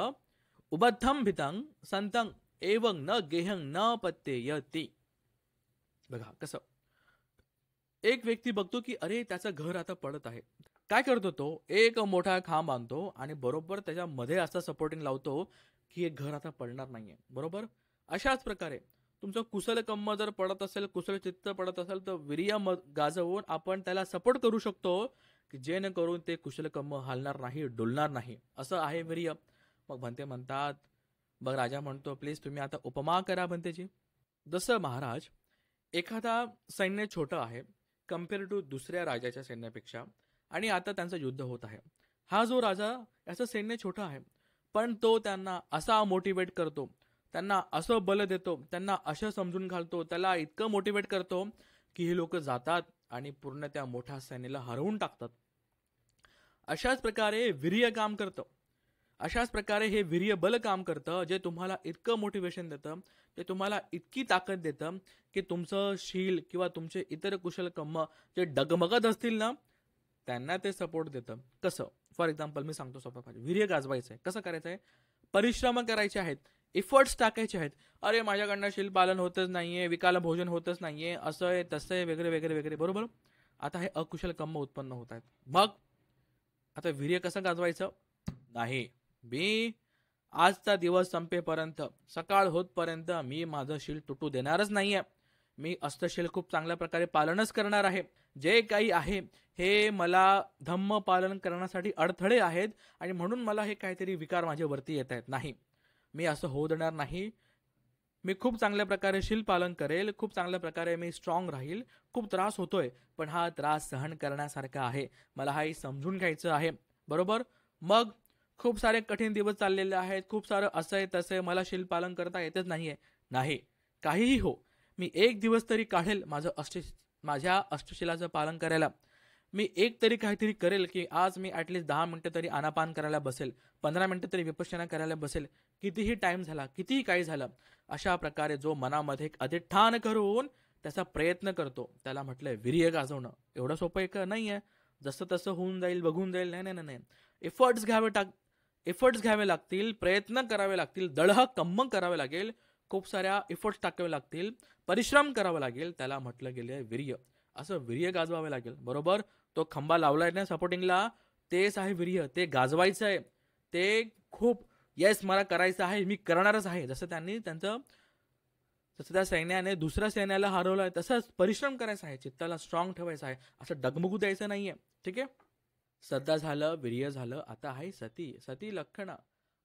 उबद्धम भितं संतं एवं न गेहं न पत्येयति. बघा कसं एक व्यक्ती बघतो की अरे त्याचं घर आता पडत आहे. काय करतो तो? एक मोठा खांब आणतो आणि बरोबर त्याच्यामध्ये असा सपोर्टिंग लावतो की हे घर आता पडणार नाहीये. बरोबर? अशाच प्रकारे तुमचं कुशलकर्म जर पडत असेल, कुशलचित्त पडत असेल, तर वीर्य गाजवून आपण त्याला सपोर्ट करू शकतो की जेणेकरून ते कुशलकर्म हलणार नाही, डुलणार नाही. असं आहे वीर्य. मग भंते म्हणतात, मग राजा म्हणतो प्लीज तुम्ही आता उपमा करा भंतेची. जसं महाराज एखादा सैन्य छोटं आहे कम्पेअर टू दुसऱ्या राजाच्या सैन्यापेक्षा आणि आता त्यांचं युद्ध होत आहे. हा जो राजा याचं सैन्य छोटं आहे पण तो त्यांना असा मोटिवेट करतो, त्यांना असं बल देतो, त्यांना असं समजून घालतो, त्याला इतकं मोटिवेट करतो की हे लोक जातात आणि पूर्ण त्या मोठ्या सैन्याला हरवून टाकतात. अशाच प्रकारे वीर्य काम करतं. अशाच प्रकारे हे वीर्य बल काम करतं, जे तुम्हाला इतकं मोटिवेशन देतं, ते तुम्हाला इतकी ताकद देतं की तुमचं शील किंवा तुमचे इतर कुशलकर्म जे डगमगत असतील ना त्यांना ते सपोर्ट देतं. कसं? फॉर एक्झाम्पल मी सांगतो सोपं वीर्य गाजवायचं आहे. कसं करायचं आहे? परिश्रम करायचे आहेत, एफर्ट्स टाकायचे आहेत. अरे माझ्याकडनं शील पालन होतच नाहीये, विकाला भोजन होतच नाहीये, असं आहे तसं आहे वगैरे वगैरे वगैरे. बरोबर? आता हे अकुशल कर्म उत्पन्न होत आहेत. मग आता वीर्य कसं गाजवायचं? नाही, मी आजचा दिवस संपेपर्यंत, सकाळ होतपर्यंत मी माझं शील तुटू देणारच नाहीये. मी अष्टशील खूप चांगल्या प्रकारे पालनच करणार आहे. जे काही आहे हे मला धम्म पालन करण्यासाठी अडथळे आहेत आणि म्हणून मला हे काहीतरी विकार माझ्यावरती येत आहेत. नाही, मी असं होऊ देणार नाही. मी खूप चांगल्या प्रकारे शील पालन करेल, खूप चांगल्या प्रकारे मी स्ट्रॉंग राहील. खूप त्रास होतोय पण हा त्रास सहन करण्यासारखा आहे. मला हाही समजून घ्यायचं आहे. बरोबर? मग खूप सारे कठीण दिवस चाललेले आहेत, खूप सारं असं आहे तसं आहे, मला शील पालन करता येतच नाहीये. नाही, काहीही हो, मी एक दिवस तरी काढेल माझ्या अष्टशिलाचं पालन करायला. मी एक तरी काहीतरी करेल की आज मी ॲटलिस्ट 10 मिनिटं तरी आनापान करायला बसेल, 15 मिनिटं तरी विपश्यना करायला बसेल. कितीही टाइम झाला, कितीही काही झालं, अशा प्रकारे जो मनामध्ये एक अधिष्ठान करून त्याचा प्रयत्न करतो त्याला म्हटलंय वीर्य गाजवणं. एवढं सोपं एक नाही आहे. जसं तसं होऊन जाईल, बघून जाईल, नाही नाही नाही. एफर्ट्स घ्यावे लागतील, प्रयत्न करावे लागतील, दळह कम्म करावे लागेल, खूप साऱ्या एफर्ट्स टाकावे लागतील, परिश्रम करावा लागेल. त्याला म्हटलं गेलं आहे वीर्य. असं वीर्य गाजवावे लागेल. बरोबर? तो खंबा लावलाय ना सपोर्टिंगला, तेच आहे वीर्य. ते गाजवायचं आहे. ते खूप येस मला करायचं आहे, मी करणारच आहे. जसं त्या सैन्याने दुसऱ्या सैन्याला हरवलंय तसंच परिश्रम करायचा आहे, चित्ताला स्ट्रॉंग ठेवायचं आहे, असं डगमगू द्यायचं नाहीये. ठीक आहे? श्रद्धा झालं, वीर्य झालं, आता आहे सती लक्षणा.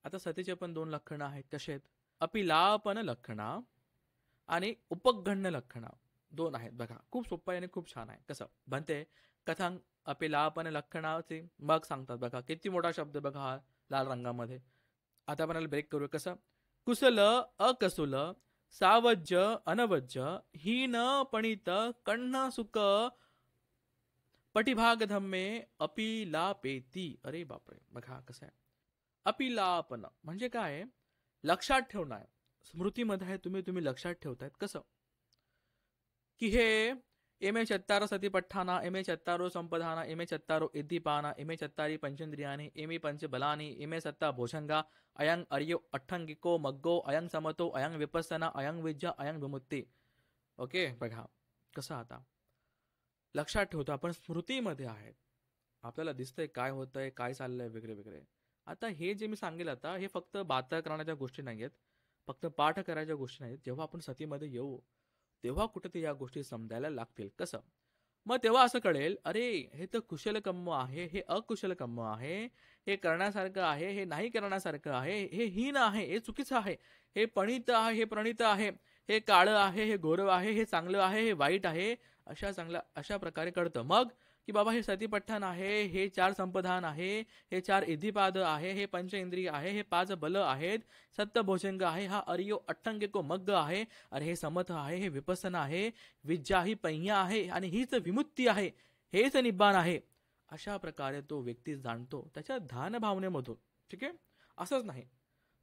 आता सतीचे पण 2 लक्षणं आहेत. कसे आहेत? अपिलापन लक्षणा आणि उपगण्य लक्षणा. 2 आहेत बघा. खूप सोपं आहे आणि खूप छान आहे. कसं? म्हणते कथांग अपिलापन लक्षणाचे मग सांगतात बघा. किती मोठा शब्द बघा हा लाल रंगामध्ये. आता आपण ब्रेक करूया. कसं? कुशल अकसुल सावज्य अनवज्य हीन पणित कण्ण सुख पटिभाग धम्मे अपिलापेती. अरे बापरे, बघा कसं आहे. अपिलापन म्हणजे काय? लक्षात ठेवणं आहे. स्मृतीमध्ये आहे, तुम्ही लक्षात ठेवतायत. कसं की हे एमे चत्तारो सती पठ्ठाना, एमे चत्तारो संपदाना, एमे चत्तारो इद्दीपाना, एमे चत्तारी पंचेंद्रियानि, एमे पंचबलानि, एमे सत्ता भोषंगा, अयं अर्यो अठ्ठंगिको मग्गो, अयं समतो, अयं विपස්සना, अयं विद्या, अयं विमुक्ती. ओके, बघा कसं आता लक्षात ठेवतो आपण. स्मृतीमध्ये आहे, आपल्याला दिसतंय काय होतंय, काय चाललंय वगैरे वगैरे. आता हे जे मी सांगेल आता हे फक्त बाता करण्याच्या गोष्टी नाही आहेत, फक्त पाठ करायच्या गोष्टी नाहीत. जेव्हा आपण सतीमध्ये येऊ तेव्हा कुठेतरी या गोष्टी समजायला लागतील. कसं? मग तेव्हा असं कळेल, अरे हे तर कुशलकर्म आहे, हे अकुशलकर्म आहे, हे करण्यासारखं आहे, हे नाही करण्यासारखं आहे, हे हीन आहे, हे चुकीचं आहे, हे पणित आहे, हे प्रणित आहे, हे काळं आहे, हे गोरव आहे, हे चांगलं आहे, हे वाईट आहे. अशा प्रकारे कळतं मग की बाबा हे सतीपठ्ठण आहे, हे 4 संपदान आहे, हे 4 इद्धिपाद आहे, हे पंच इंद्रिय आहे, हे 5 बल आहेत, सत्य भोजंग आहे, हा अर्यो अठ्ठंगिको मग्ग आहे, अरे हे समथ आहे, हे विपස්සना आहे, विद्या ही पहिया आहे आणि हीच विमुक्ती आहे, हेच निब्बाण आहे. अशा प्रकारे तो व्यक्ती जाणतो त्याच्या ध्यान भावनेमधून. ठीक आहे? असंच नाही,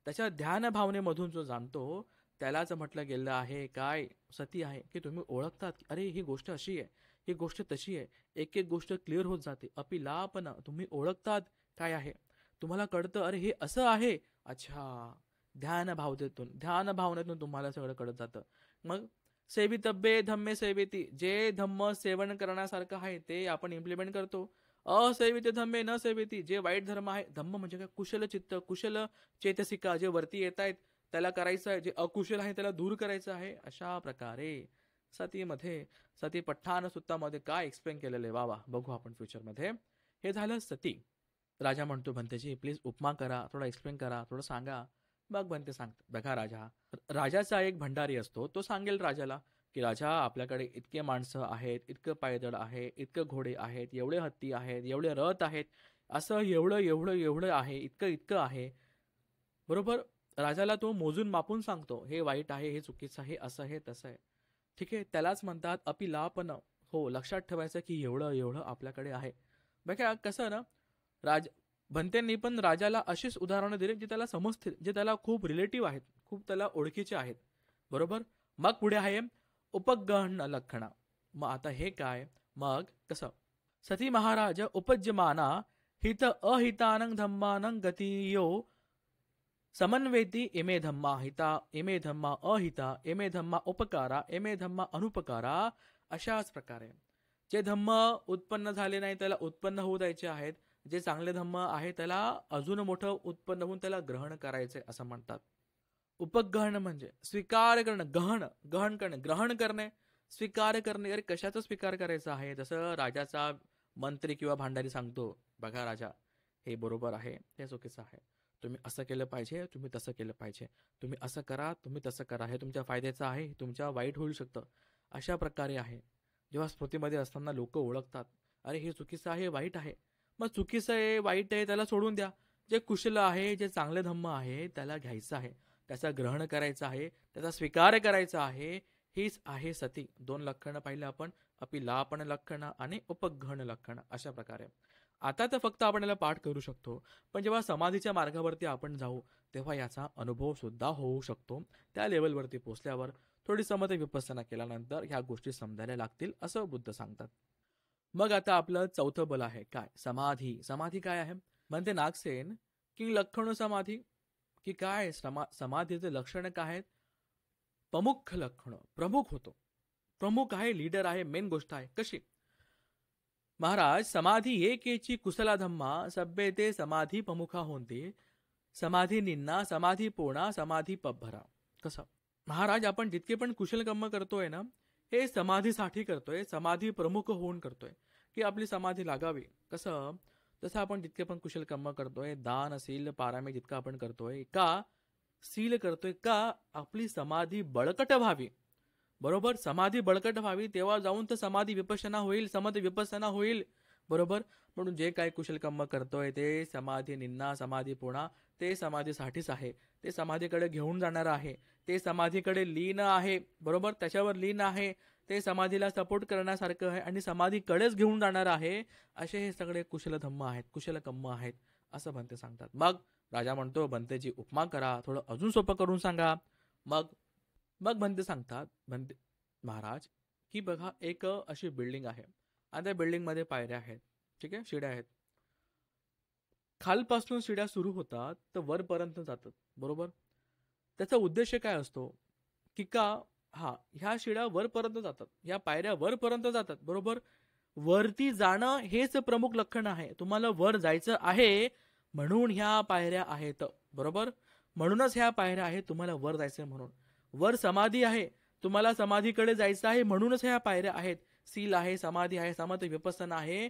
त्याच्या ध्यान भावनेमधून जो जाणतो त्यालाच म्हटलं गेलं आहे काय? सती आहे. की तुम्ही ओळखतात की अरे ही गोष्ट अशी आहे, ही गोष्ट तशी आहे, एक एक गोष्ट क्लिअर होत जाते. अपिलापन, तुम्ही ओळखतात काय आहे, तुम्हाला कळतं अरे हे असं आहे. अच्छा, ध्यान भावनेतून तुम्हाला सगळं कळत जातं. मग सेवितब्बे धम्मे सेवेती, जे धम्म सेवन करण्यासारखं आहे ते आपण इम्प्लिमेंट करतो. असेवित धम्मे न सेवेती, जे वाईट धर्म आहे, धम्म म्हणजे काय, कुशल चित्त, कुशल चेतसिका, जे वरती येत आहेत त्याला करायचं आहे, जे अकुशल आहे त्याला दूर करायचं आहे. अशा प्रकारे सतीमध्ये, सती पठ्ठान सुत्तामध्ये काय एक्सप्लेन केलेलं आहे, वा बघू आपण फ्युचरमध्ये. हे झालं सती. राजा म्हणतो भंतेजी प्लीज उपमा करा, थोडा एक्सप्लेन करा, थोडं सांगा. मग भंते सांगतात, बघा राजाचा एक भंडारी असतो, तो सांगेल राजाला की राजा आपल्याकडे इतके माणसं आहेत, इतकं पायदळ आहे, इतकं घोडे आहेत, एवढे हत्ती आहेत, एवढे रथ आहेत, असं एवढं एवढं एवढं आहे, इतकं इतकं आहे. बरोबर. राजाला तो मोजून मापून सांगतो, हे वाईट आहे, हे चुकीचं आहे, असं आहे, तसं आहे. ठीक आहे, त्यालाच म्हणतात अपिलापन. हो, लक्षात ठेवायचं की एवढं एवढं आपल्याकडे आहे. बघा कसं ना, राज भंतेंनी पण राजाला अशीच उदाहरणं दिली जे त्याला समजतील, जे त्याला खूप रिलेटिव्ह आहेत, खूप त्याला ओळखीचे आहेत. बरोबर. मग पुढे आहे उपगहन लक्षणा. मग आता हे काय, मग कसं, सती महाराज उपज्यमाना हित अहितानं धम्मानं गतियो समन्वेती इमे धम्मा हिता, इमे धम्मा अहिता, इमे धम्मा उपकारा, इमे धम्मा अनुपकारा. अशाच प्रकारे जे धम्म उत्पन्न झाले नाही त्याला उत्पन्न होऊ द्यायचे आहेत, जे चांगले धम्म आहे त्याला अजून मोठं उत्पन्न होऊन त्याला ग्रहण करायचे असं म्हणतात. उपगहन म्हणजे स्वीकार करणं, गहन करणे, ग्रहण करणे, स्वीकार करणे. अरे कशाचा स्वीकार करायचा आहे, जसं राजाचा मंत्री किंवा भांडारी सांगतो, बघा राजा हे बरोबर आहे, हे चुकीचं आहे, तुम्ही असं केलं पाहिजे, तुम्ही तसं केलं पाहिजे, तुम्ही असं करा, तुम्ही तसं करा, हे तुमच्या फायद्याचं आहे, हे तुमच्या वाईट होऊ शकतं. अशा प्रकारे आहे. जेव्हा स्मृतीमध्ये असताना लोक ओळखतात, अरे हे चुकीचं आहे, वाईट आहे. मग चुकीचं आहे, वाईट आहे त्याला सोडून द्या. जे कुशल आहे, जे चांगले धम्म आहे त्याला घ्यायचं आहे, त्याचा ग्रहण करायचा आहे, त्याचा स्वीकार करायचा आहे. हीच आहे सती. 2 लक्षणं पाहिलं आपण, अपिलापन लक्षणं आणि उपगहन लक्षणं. अशा प्रकारे आता तर फक्त आपण याला पाठ करू शकतो, पण जेव्हा समाधीच्या मार्गावरती आपण जाऊ तेव्हा याचा अनुभव सुद्धा होऊ शकतो. त्या लेवलवरती पोहोचल्यावर थोडी समते विपස්සना केल्यानंतर ह्या गोष्टी समजायला लागतील असं बुद्ध सांगतात. मग आता आपलं चौथं बल आहे काय, समाधी. समाधी काय आहे म्हणते नागसेन की लक्षण समाधी, की काय समाधीचे लक्षण काय आहेत. प्रमुख लक्षण, प्रमुख होतो, प्रमुख आहे, लीडर आहे, मेन गोष्ट आहे. कशी महाराज, समाधी एकेची कुशला धम्मा सभ्ये ते समाधी प्रमुखा होते, समाधी निन्ना समाधी पोणा समाधी पभरा. कसं महाराज, आपण जितके पण कुशल कर्म करतोय ना, हे समाधीसाठी करतोय, समाधी प्रमुख होऊन करतोय, की आपली समाधी लागावी. कसं, जसं आपण जितके पण कुशल कर्म करतोय, दान शील पारामे जितकं आपण करतोय, का शील करतोय, का आपली समाधी बळकट व्हावी. बरोबर. समाधी बळकट व्हावी तेव्हा जाऊन तर समाधी विपස්සना होईल, समधी विपස්සना होईल. बरोबर. म्हणून जे काही कुशल कर्म करतोय ते समाधी निन्ना समाधी पुणा, ते समाधीसाठीच आहे, ते समाधीकडे घेऊन जाणार आहे, ते समाधीकडे लीन आहे. बरोबर. त्याच्यावर लीन आहे, ते समाधीला सपोर्ट करण्यासारखं आहे आणि समाधीकडेच घेऊन जाणार आहे. असे हे सगळे कुशल धम्म आहेत, कुशल कर्म आहेत असं भंते सांगतात. मग राजा म्हणतो भंतेची उपमा करा, थोडं अजून सोपं करून सांगा. मग मग भंते सांगतात, भंते महाराज की बघा एक अशी बिल्डिंग आहे आणि त्या बिल्डिंगमध्ये पायऱ्या आहेत, ठीक आहे, शिड्या आहेत. खालपासून शिड्या सुरू होतात तर वरपर्यंत जातात. बरोबर. त्याचा उद्देश काय असतो की ह्या शिड्या वरपर्यंत जातात, ह्या पायऱ्या वरपर्यंत जातात. बरोबर. वरती जाणं हेच प्रमुख लक्षण आहे. तुम्हाला वर जायचं आहे म्हणून ह्या पायऱ्या आहेत. बरोबर. म्हणूनच ह्या पायऱ्या आहेत, तुम्हाला वर जायचं म्हणून. वर समाधी आहे, तुम्हाला समाधीकडे जायचं आहे म्हणूनच ह्या पायऱ्या आहेत. सील आहे, समाधी आहे, समते विपස්සना आहे.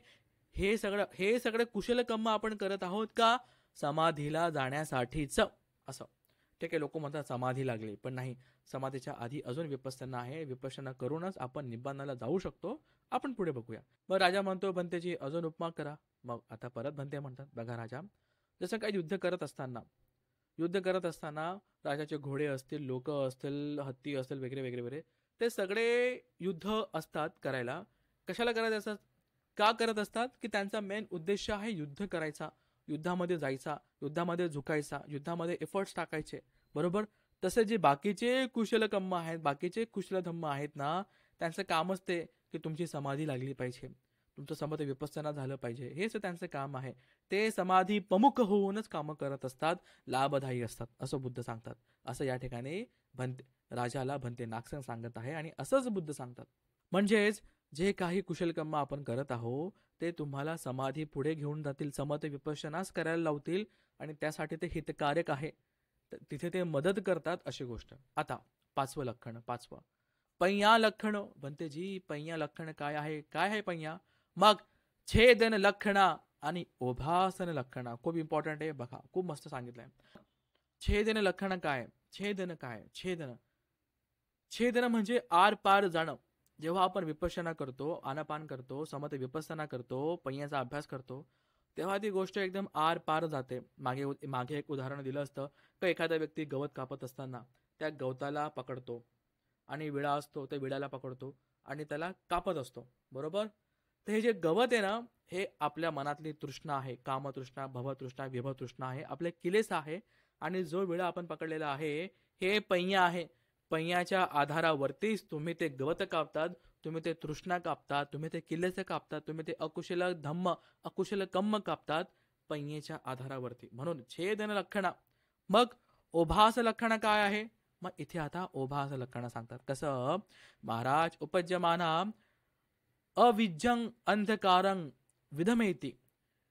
हे सगळं कुशल कर्म आपण करत आहोत का समाधीला जाण्यासाठीच. असं ठीक आहे. लोक म्हणतात समाधी लागली, पण नाही, समाधीच्या आधी अजून विपස්සना आहे. विपස්සना करूनच आपण निब्बाणाला जाऊ शकतो. आपण पुढे बघूया. मग राजा म्हणतो भंतेची अजून उपमा करा. मग आता परत भंते म्हणतात, बघा राजा, जसं काही युद्ध करत असताना राजाचे घोडे असतील, लोक असतील, हत्ती असतील, वगैरे वगैरे वगैरे, ते सगळे युद्ध असतात करायला. कशाला करायचं असतात, का करत असतात, की त्यांचा मेन उद्देश आहे युद्ध करायचा, युद्धामध्ये जायचा, युद्धामध्ये झुकायचा, युद्धामध्ये एफर्ट्स टाकायचे. बरोबर. तसे जे बाकीचे कुशल कर्म आहेत, बाकीचे कुशल धम्म आहेत ना, त्यांचं कामच ते की तुमची समाधी लागली पाहिजे, तुमचं समता विपස්සना झालं पाहिजे, हेच त्यांचं काम आहे. ते समाधी प्रमुख होऊनच कामं करत असतात, लाभदायी असतात असं बुद्ध सांगतात. असं या ठिकाणी राजाला भंते नागसेन सांगत आहे आणि असंच बुद्ध सांगतात. म्हणजेच जे काही कुशलकर्म आपण करत आहोत ते तुम्हाला समाधी पुढे घेऊन जातील, समता विपश्यनाच करायला लावतील आणि त्यासाठी ते हितकारक आहे. तिथे ते मदत करतात अशी गोष्ट. आता 5वं लक्षण, 5वं पैया लक्षण. भंतेजी पैया लक्षण काय आहे? काय आहे पैया? मग छेदन लक्षणा आणि ओभासन लक्षणा खूप इम्पॉर्टंट आहे बघा, खूप मस्त सांगितलंय. छेदन लक्षण काय? छेदन काय? छेदन म्हणजे आर पार जाणं. जेव्हा आपण विपश्यना करतो, आनापान करतो, समता विपස්සना करतो, पैयाचा अभ्यास करतो, तेव्हा ती गोष्ट एकदम आर पार जाते. मागे एक उदाहरण दिलं असतं का एखादा व्यक्ती गवत कापत असताना त्या गवताला पकडतो आणि विळा असतो, त्या विळ्याला पकडतो आणि त्याला कापत असतो, बरोबर. तर हे जे गवत आहे ना, हे आपल्या मनातली तृष्णा आहे, कामतृष्णा, भवतृष्णा, विभवतृष्णा आहे, आपले किलेस आहे. आणि जो विळा आपण पकडलेला आहे हे पैया आहे. पैयाच्या आधारावरतीच तुम्ही ते गवत कापतात, तुम्ही ते तृष्णा कापतात, तुम्ही ते किल्लेचे कापतात, तुम्ही ते अकुशल धम्म, अकुशल कम्म कापतात पैयेच्या आधारावरती. म्हणून छेदन लक्षणा. मग ओभास लक्षणा काय आहे? मग इथे आता ओभास लक्षणा सांगतात. कसं? महाराज उपज्यमाना अविज्यं अंधकारं विधमेति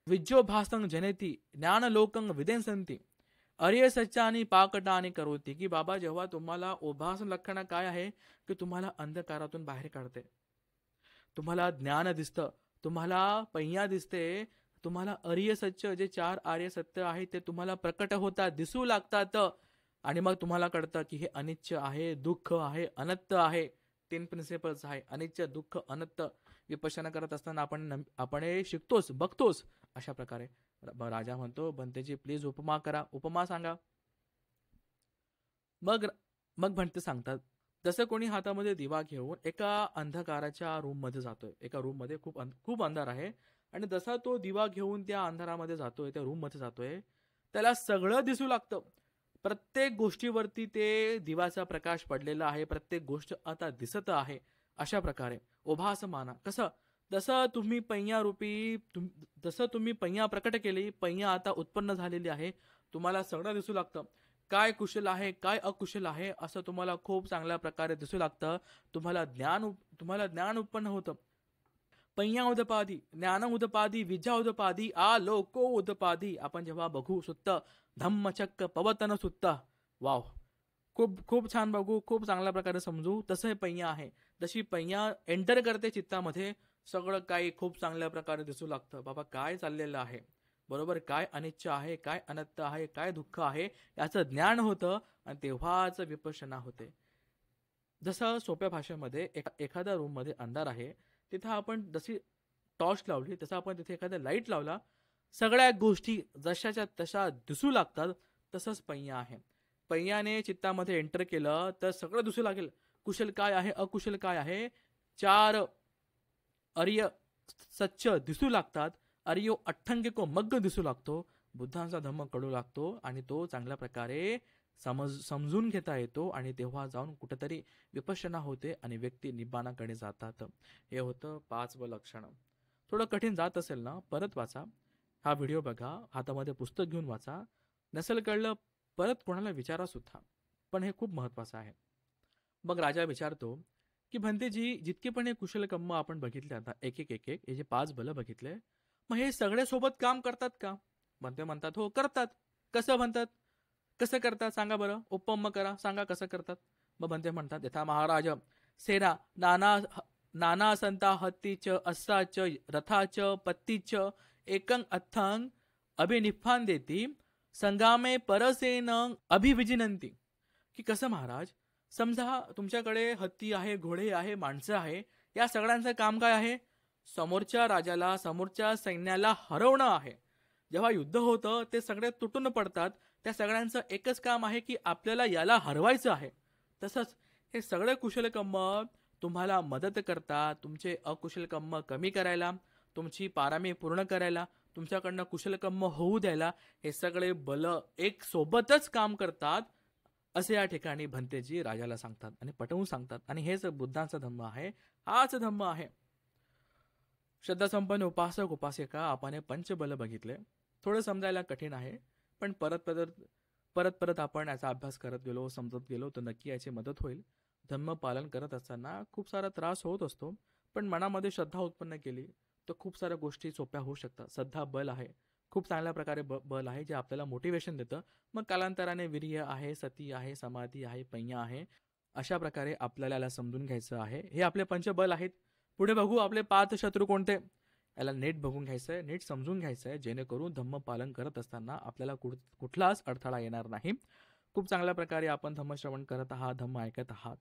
विज्योभासं जनेति ज्ञानलोकं विदेसंती अर्य सच्चानी पाकटाने करोती. की बाबा जेव्हा तुम्हाला ओभास लक्षण काय आहे की तुम्हाला अंधकारातून बाहेर काढते, तुम्हाला ज्ञान दिसतं, तुम्हाला पैया दिसते, तुम्हाला अर्य सच्च जे 4 आर्य सत्य आहे ते तुम्हाला प्रकट होतात, दिसू लागतात आणि मग तुम्हाला कळतं की हे अनित्य आहे, दुःख आहे, अनत्त आहे. 3 प्रिन्सिपल्स आहे, अनित्य, दुःख, अनत्त. विपश्यना करत असताना आपण हे शिकतोच, बघतोच अशा प्रकारे. राजा म्हणतो भंतेजी प्लीज उपमा करा, उपमा सांगा. मग मग भंते सांगतात, जसं कोणी हातामध्ये दिवा घेऊन एका अंधकाराच्या रूम मध्ये जातोय, एका रूम मध्ये खूप अंधार आहे आणि जसा तो दिवा घेऊन त्या अंधारामध्ये जातोय, त्या रूम मध्ये जातोय, त्याला सगळं दिसू लागतं. प्रत्येक गोष्टीवरती ते दिवाचा प्रकाश पडलेला आहे, प्रत्येक गोष्ट आता दिसत आहे. अशा प्रकारे ओभास माना. कसं? जसं तुम्ही पैया प्रकट केली, पैया आता उत्पन्न झालेली आहे, तुम्हाला सगळं दिसू लागतं. काय कुशल आहे, काय अकुशल आहे असं तुम्हाला खूप चांगल्या प्रकारे दिसू लागतं. तुम्हाला ज्ञान उत्पन्न होतं. पैया उदपादी, ज्ञान उदपादी, विद्या उदपादी, लोको उदपादी. आपण जेव्हा बघू सुत्त धम्मचक्क पवतन सुत्त, वाव, खूप खूप छान बघू, खूप चांगल्या प्रकारे समजू. तसं हे पैया आहे. जशी पैया एंटर करते चित्तामध्ये, सगळं काही खूप चांगल्या प्रकारे दिसू लागतं. बाबा काय चाललेलं आहे, बरोबर, काय अनिच्छ आहे, काय अनत्त आहे, काय दुःख आहे याचं ज्ञान होतं आणि तेव्हाच विपश्यना होते. जसं सोप्या भाषेमध्ये एखाद्या रूम मध्ये अंधार आहे, तिथं आपण जशी टॉर्च लावली तसं आपण तिथे एखादा लाईट लावला, सगळ्या गोष्टी जशाच्या तशा दिसू लागतात. तसंच पैया आहे. पैयाने चित्तामध्ये एंटर केलं तर सगळं दिसू लागेल. कुशल काय आहे, अकुशल काय आहे, 4 अर्य सच्च दिसू लागतात. अर्यो अठ्ठंगिको मग्ग दिसू लागतो. बुद्धांचा धम्म कळू लागतो आणि तो चांगल्या प्रकारे समजून घेता येतो आणि तेव्हा जाऊन कुठेतरी विपश्यना होते आणि व्यक्ती निब्बाणाकडे जातात. हे होतं 5वं लक्षण. थोडं कठीण जात असेल ना, परत वाचा, हा व्हिडिओ बघा, हातामध्ये पुस्तक घेऊन वाचा. नसेल कळलं परत कोणाला विचारा सुद्धा, पण हे खूप महत्वाचं आहे. मग राजा विचारतो की भंतेजी जितके पण हे कुशल कर्म आपण बघितले, आता एक एक हे जे 5 बल बघितले, मग हे सगळे सोबत काम करतात का? भंते म्हणतात हो करतात. कसं म्हणतात, कसं करतात सांगा बरं, उपम करा, सांगा कसं करतात. मग भंते म्हणतात यथा महाराज सेना नाना संता हत्तीच अस्साच रथाच पत्तीच एकं अथंग अभिनिफान देती संगामे परसेन अभिविजिनंती. की कसं महाराज, समजा तुमच्याकडे हत्ती आहे, घोडे आहे, माणसं आहे, या सगळ्यांचं काम काय आहे? समोरच्या राजाला, समोरच्या सैन्याला हरवणं आहे. जेव्हा युद्ध होतं ते सगळे तुटून पडतात, त्या सगळ्यांचं एकच काम आहे की आपल्याला याला हरवायचं आहे. तसंच हे सगळे कुशलकर्म तुम्हाला मदत करतात, तुमचे अकुशलकर्म कमी करायला, तुमची पारामी पूर्ण करायला, तुमच्याकडनं कुशलकर्म होऊ द्यायला. हे सगळे बल एक सोबतच काम करतात असे या ठिकाणी भंतेजी राजाला सांगतात आणि पटवून सांगतात. आणि हेच बुद्धांचा धम्म आहे, हाच धम्म आहे. श्रद्धासंपन्न उपासक उपासिका आपण हे पंचबल बघितले. थोडं समजायला कठीण आहे, पण परत परत परत परत आपण याचा अभ्यास करत गेलो, समजत गेलो तर नक्की याची मदत होईल. धम्म पालन करत असताना खूप सारा त्रास होत असतो, पण मनामध्ये श्रद्धा उत्पन्न केली तर खूप साऱ्या गोष्टी सोप्या होऊ शकतात. श्रद्धा बल आहे, खूप चांगल्या प्रकारे बल आहे जे आपल्याला मोटिवेशन देतं. मग कालांतराने वीर्य आहे, सती आहे, समाधी आहे, पंया आहे. अशा प्रकारे आपल्याला याला समजून घ्यायचं आहे. हे आपले पंचबल आहेत. पुढे बघू आपले 5 शत्रू कोणते. याला नीट बघून घ्यायचंय, नीट समजून घ्यायचंय, जेणेकरून धम्म पालन करत असताना आपल्याला कुठलाच अडथळा येणार नाही. खूप चांगल्या प्रकारे आपण धम्मश्रवण करत आहात, धम्म ऐकत आहात.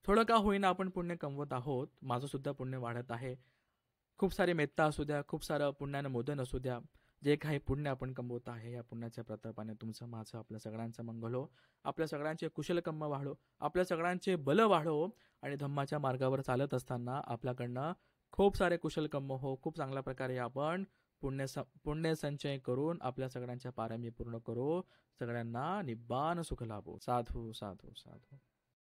थोडं का होईना आपण पुण्य कमवत आहोत. माझं सुद्धा पुण्य वाढत आहे. खूप सारी मेत्ता असू द्या, खूप सारं पुण्यानं मोदन असू द्या. जे काही पुण्य आपण कमवत आहे, या पुण्याच्या प्रतापाने तुमचं, माझं, आपल्या सगळ्यांचं मंगल हो. आपल्या सगळ्यांचे कुशलकर्म वाढो, आपल्या सगळ्यांचे बल वाढो आणि धम्माच्या मार्गावर चालत असताना आपल्याकडनं खूप सारे कुशलकर्म हो. खूप चांगल्या प्रकारे आपण पुण्य संचय करून आपल्या सगळ्यांच्या पारमी पूर्ण करू. सगळ्यांना निब्बान सुख लाभो. साधू साधू साधू.